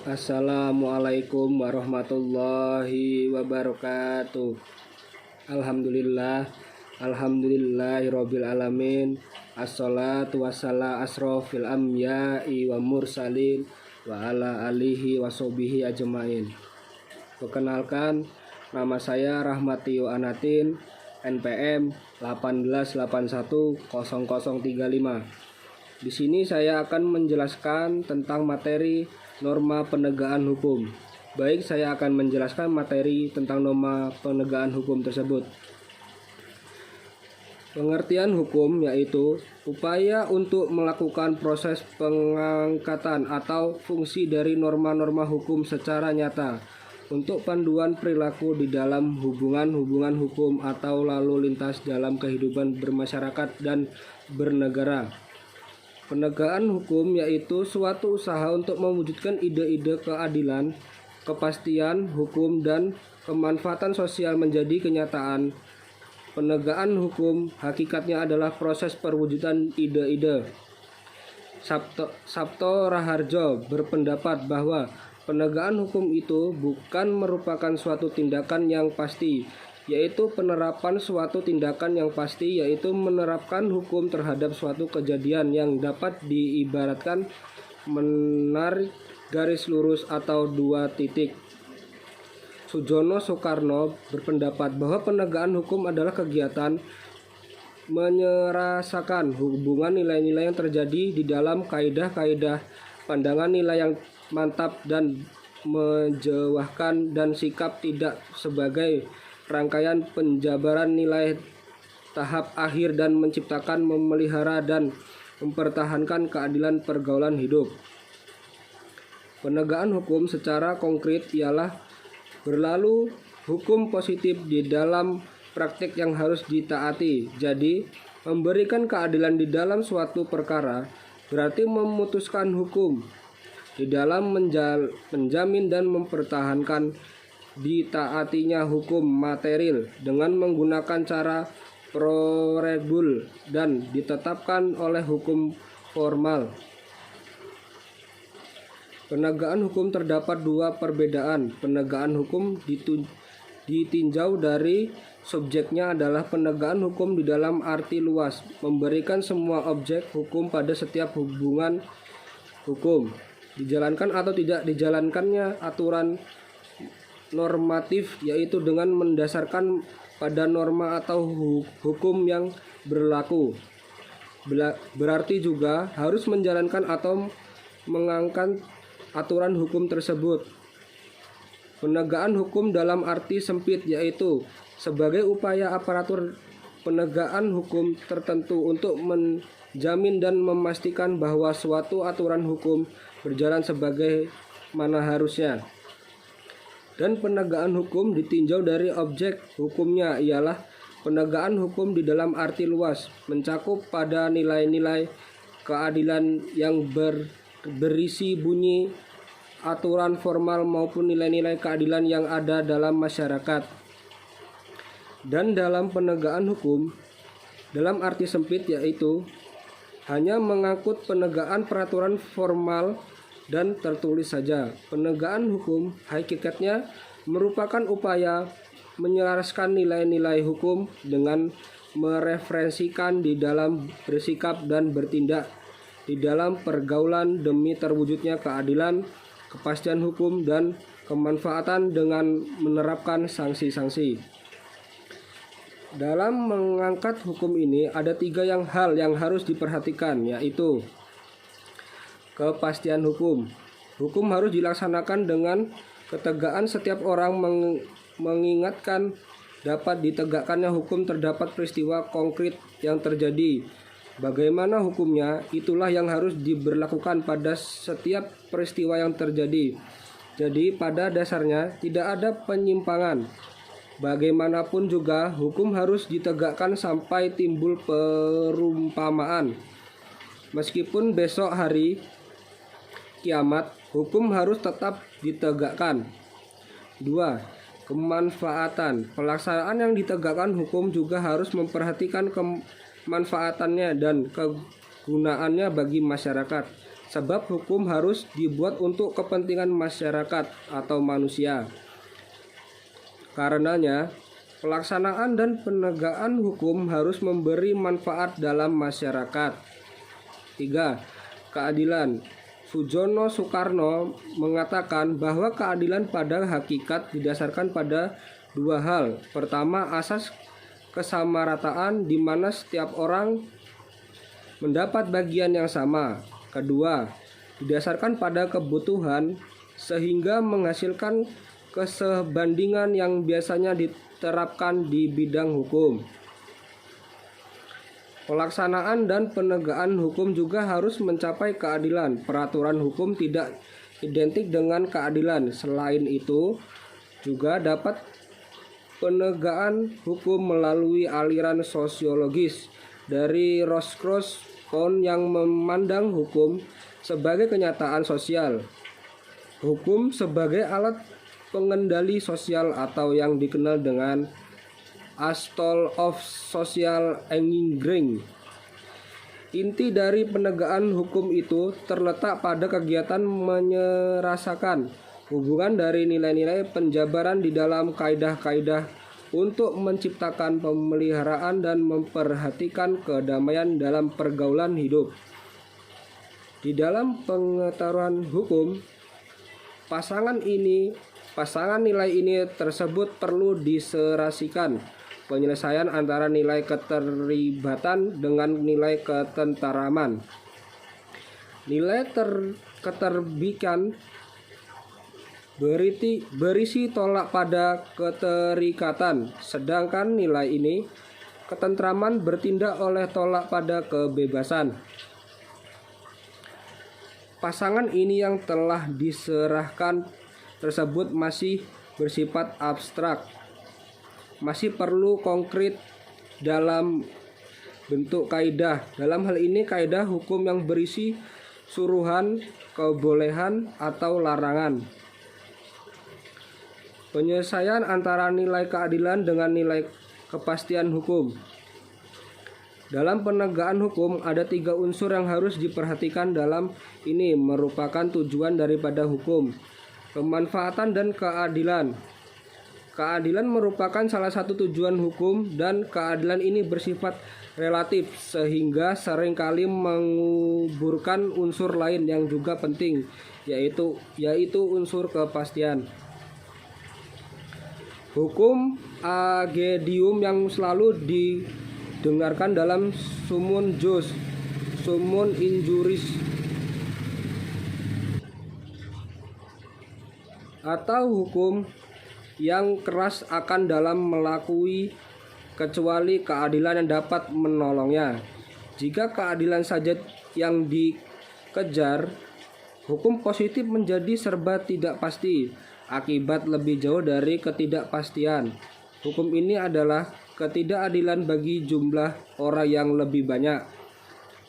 Assalamualaikum warahmatullahi wabarakatuh. Alhamdulillahirabbil alamin. Assalatu wassalamu asrofil anbiya'i wa mursalin wa ala alihi wa sahbihi ajmain. Perkenalkan, nama saya Rahmatio Anatin, NPM 188100035. Di sini saya akan menjelaskan tentang materi norma penegakan hukum. Baik, saya akan menjelaskan materi tentang norma penegakan hukum tersebut. Pengertian hukum yaitu upaya untuk melakukan proses pengangkatan atau fungsi dari norma-norma hukum secara nyata untuk panduan perilaku di dalam hubungan-hubungan hukum atau lalu lintas dalam kehidupan bermasyarakat dan bernegara. Penegakan hukum yaitu suatu usaha untuk mewujudkan ide-ide keadilan, kepastian hukum, dan kemanfaatan sosial menjadi kenyataan. Penegakan hukum hakikatnya adalah proses perwujudan ide-ide. Sabto Raharjo berpendapat bahwa penegakan hukum itu bukan merupakan suatu tindakan yang pasti, yaitu penerapan suatu tindakan yang pasti, yaitu menerapkan hukum terhadap suatu kejadian yang dapat diibaratkan menarik garis lurus atau dua titik. Sujono Soekarno berpendapat bahwa penegakan hukum adalah kegiatan menyerasakan hubungan nilai-nilai yang terjadi di dalam kaidah-kaidah, pandangan nilai yang mantap dan menjewahkan, dan sikap tidak sebagai rangkaian penjabaran nilai tahap akhir, dan menciptakan, memelihara, dan mempertahankan keadilan pergaulan hidup. Penegakan hukum secara konkret ialah berlalu hukum positif di dalam praktik yang harus ditaati. Jadi, memberikan keadilan di dalam suatu perkara berarti memutuskan hukum di dalam menjamin dan mempertahankan ditaatinya hukum material dengan menggunakan cara proregul dan ditetapkan oleh hukum formal. Penegakan hukum terdapat dua perbedaan. Penegakan hukum ditinjau dari subjeknya adalah penegakan hukum di dalam arti luas, memberikan semua objek hukum pada setiap hubungan hukum, dijalankan atau tidak dijalankannya aturan normatif, yaitu dengan mendasarkan pada norma atau hukum yang berlaku. Berarti juga harus menjalankan atau mengangkat aturan hukum tersebut. Penegakan hukum dalam arti sempit yaitu sebagai upaya aparatur penegakan hukum tertentu untuk menjamin dan memastikan bahwa suatu aturan hukum berjalan sebagaimana harusnya. Dan penegakan hukum ditinjau dari objek hukumnya ialah penegakan hukum di dalam arti luas, mencakup pada nilai-nilai keadilan yang berisi bunyi aturan formal maupun nilai-nilai keadilan yang ada dalam masyarakat. Dan dalam penegakan hukum dalam arti sempit yaitu hanya mengangkut penegakan peraturan formal dan tertulis saja. Penegakan hukum hakikatnya merupakan upaya menyelaraskan nilai-nilai hukum dengan mereferensikan di dalam bersikap dan bertindak di dalam pergaulan demi terwujudnya keadilan, kepastian hukum, dan kemanfaatan dengan menerapkan sanksi-sanksi. Dalam mengangkat hukum ini ada tiga hal yang harus diperhatikan, yaitu kepastian hukum. Hukum harus dilaksanakan dengan ketegakan. Setiap orang mengingatkan dapat ditegakkannya hukum terdapat peristiwa konkret yang terjadi. Bagaimana hukumnya, itulah yang harus diberlakukan pada setiap peristiwa yang terjadi. Jadi pada dasarnya tidak ada penyimpangan. Bagaimanapun juga hukum harus ditegakkan sampai timbul perumpamaan. Meskipun besok hari kiamat, hukum harus tetap ditegakkan. 2. Kemanfaatan. Pelaksanaan yang ditegakkan hukum juga harus memperhatikan kemanfaatannya dan kegunaannya bagi masyarakat. sebab hukum harus dibuat untuk kepentingan masyarakat atau manusia. Karenanya, pelaksanaan dan penegakan hukum harus memberi manfaat dalam masyarakat. 3. Keadilan. Sujono Soekarno mengatakan bahwa keadilan pada hakikat didasarkan pada dua hal. Pertama, asas kesamarataan di mana setiap orang mendapat bagian yang sama. Kedua, didasarkan pada kebutuhan sehingga menghasilkan kesebandingan yang biasanya diterapkan di bidang hukum. Pelaksanaan dan penegakan hukum juga harus mencapai keadilan. Peraturan hukum tidak identik dengan keadilan. Selain itu, juga dapat penegakan hukum melalui aliran sosiologis dari Roscoe yang memandang hukum sebagai kenyataan sosial. Hukum sebagai alat pengendali sosial atau yang dikenal dengan Astol of Social Engineering. Inti dari penegakan hukum itu terletak pada kegiatan menyerasakan hubungan dari nilai-nilai penjabaran di dalam kaidah-kaidah untuk menciptakan pemeliharaan dan memperhatikan kedamaian dalam pergaulan hidup. Di dalam pengetahuan hukum, pasangan nilai ini tersebut perlu diserasikan. Penyelesaian antara nilai keterlibatan dengan nilai ketenteraman. Nilai keterbikan berisi tolak pada keterikatan, sedangkan nilai ini ketentraman bertindak oleh tolak pada kebebasan. Pasangan ini yang telah diserahkan tersebut masih bersifat abstrak, masih perlu konkret dalam bentuk kaidah. Dalam hal ini kaidah hukum yang berisi suruhan, kebolehan, atau larangan. Penyelesaian antara nilai keadilan dengan nilai kepastian hukum. Dalam penegakan hukum ada 3 unsur yang harus diperhatikan dalam ini merupakan tujuan daripada hukum. Kemanfaatan dan keadilan. Keadilan merupakan salah satu tujuan hukum dan keadilan ini bersifat relatif sehingga seringkali menguburkan unsur lain yang juga penting yaitu unsur kepastian. Hukum agedium yang selalu didengarkan dalam summum jus, summum injuris, atau hukum yang keras akan dalam melakui kecuali keadilan yang dapat menolongnya. Jika keadilan saja yang dikejar, hukum positif menjadi serba tidak pasti, akibat lebih jauh dari ketidakpastian. Hukum ini adalah ketidakadilan bagi jumlah orang yang lebih banyak.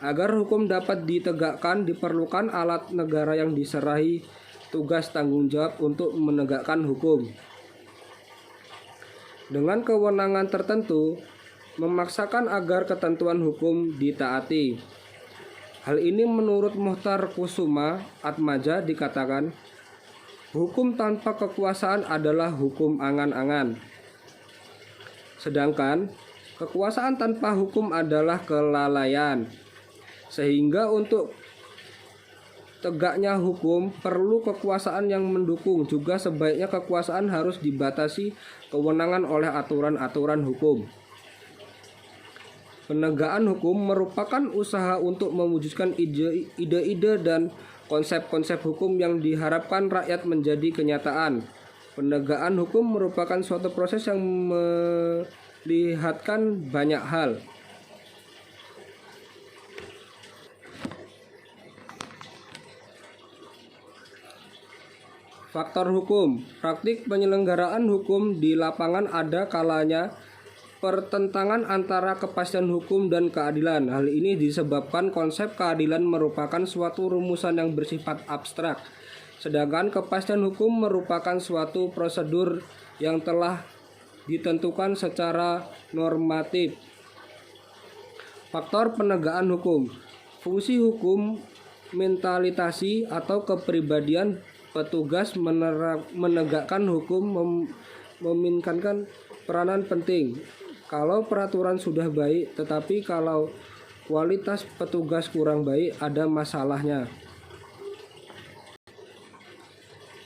Agar hukum dapat ditegakkan, diperlukan alat negara yang diserahi tugas tanggung jawab untuk menegakkan hukum. Dengan kewenangan tertentu, memaksakan agar ketentuan hukum ditaati. Hal ini menurut Muhtar Kusuma Atmaja dikatakan, hukum tanpa kekuasaan adalah hukum angan-angan. Sedangkan kekuasaan tanpa hukum adalah kelalaian. Sehingga untuk tegaknya hukum perlu kekuasaan yang mendukung. Juga sebaiknya kekuasaan harus dibatasi kewenangan oleh aturan-aturan hukum. Penegakan hukum merupakan usaha untuk mewujudkan ide-ide dan konsep-konsep hukum yang diharapkan rakyat menjadi kenyataan. Penegakan hukum merupakan suatu proses yang melihatkan banyak hal. Faktor hukum. Praktik penyelenggaraan hukum di lapangan ada kalanya pertentangan antara kepastian hukum dan keadilan. Hal ini disebabkan konsep keadilan merupakan suatu rumusan yang bersifat abstrak, sedangkan kepastian hukum merupakan suatu prosedur yang telah ditentukan secara normatif. Faktor penegakan hukum. Fungsi hukum mentalitasi atau kepribadian petugas menegakkan hukum memainkan peranan penting. Kalau peraturan sudah baik, tetapi kalau kualitas petugas kurang baik, ada masalahnya.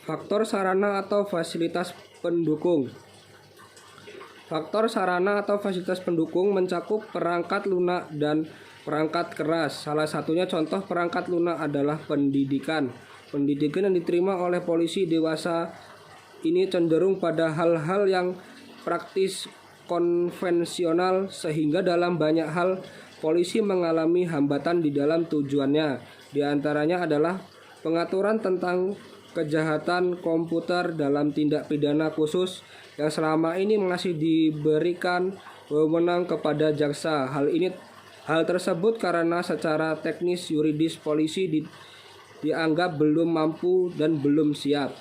Faktor sarana atau fasilitas pendukung. Faktor sarana atau fasilitas pendukung mencakup perangkat lunak dan perangkat keras. Salah satunya contoh perangkat lunak adalah pendidikan. Pendidikan yang diterima oleh polisi dewasa ini cenderung pada hal-hal yang praktis konvensional, sehingga dalam banyak hal polisi mengalami hambatan di dalam tujuannya. Di antaranya adalah pengaturan tentang kejahatan komputer dalam tindak pidana khusus yang selama ini masih diberikan wewenang kepada jaksa. Hal tersebut karena secara teknis yuridis polisi dianggap belum mampu dan belum siap.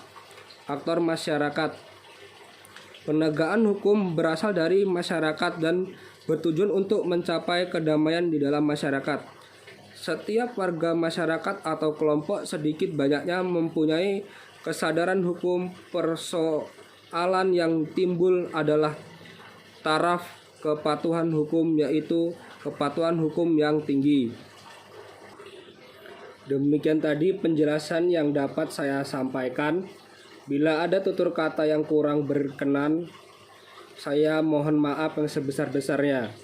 Faktor masyarakat. Penegakan hukum berasal dari masyarakat dan bertujuan untuk mencapai kedamaian di dalam masyarakat. Setiap warga masyarakat atau kelompok sedikit banyaknya mempunyai kesadaran hukum. Persoalan yang timbul adalah taraf kepatuhan hukum, yaitu kepatuhan hukum yang tinggi. Demikian tadi penjelasan yang dapat saya sampaikan. Bila ada tutur kata yang kurang berkenan, saya mohon maaf yang sebesar-besarnya.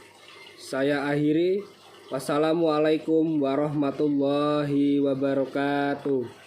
Saya akhiri. Wassalamualaikum warahmatullahi wabarakatuh.